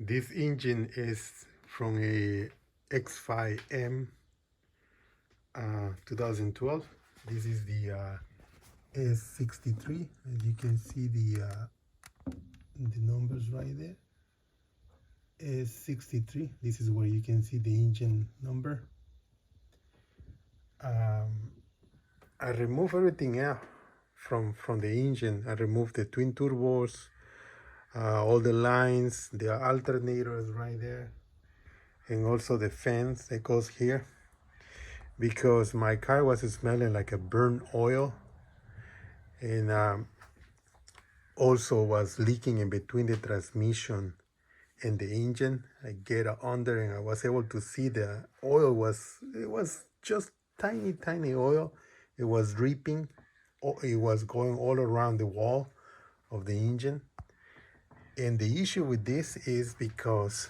This engine is from a X5M 2012. This is the S63. As you can see the numbers right there. S63. This is where you can see the engine number. I removed everything out from the engine. I removed the twin turbos, all the lines, the alternators right there, and also the fence that goes here, because my car was smelling like a burnt oil, and also was leaking in between the transmission and the engine. I get under and I was able to see the oil it was just tiny oil. It was dripping. It was going all around the wall of the engine. And the issue with this is because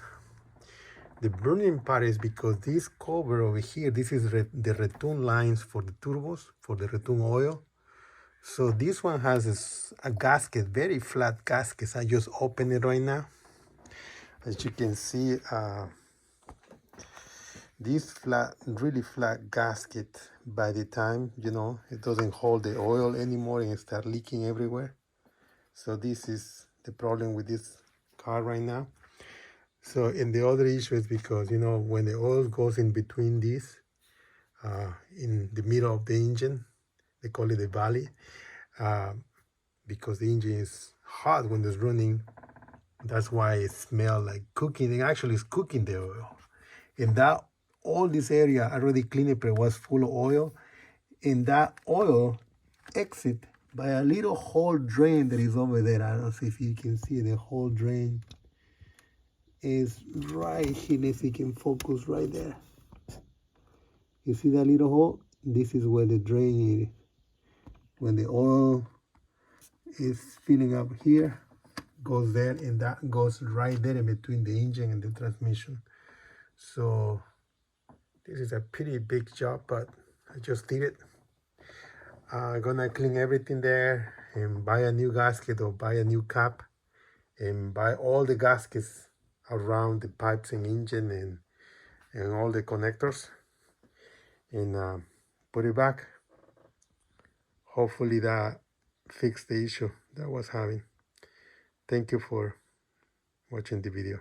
the burning part is because this cover over here, this is the return lines for the turbos, for the return oil. So this one has a gasket, very flat gasket. I just opened it right now. As you can see, this really flat gasket, by the time, it doesn't hold the oil anymore and it starts leaking everywhere. So this is the problem with this car right now. So, and the other issue is because, when the oil goes in between these, in the middle of the engine, they call it the valley, because the engine is hot when it's running. That's why it smells like cooking. It actually is cooking the oil. And that, all this area, I already cleaned it, but it was full of oil. And that oil exit by a little hole drain that is over there. I don't know if you can see the whole drain is right here. If you can focus right there. You see that little hole? This is where the drain is. When the oil is filling up here, goes there, and that goes right there in between the engine and the transmission. So this is a pretty big job, but I just did it. I'm gonna clean everything there and buy a new gasket or buy a new cap and buy all the gaskets around the pipes and engine and all the connectors, and put it back. Hopefully that fixed the issue that I was having. Thank you for watching the video.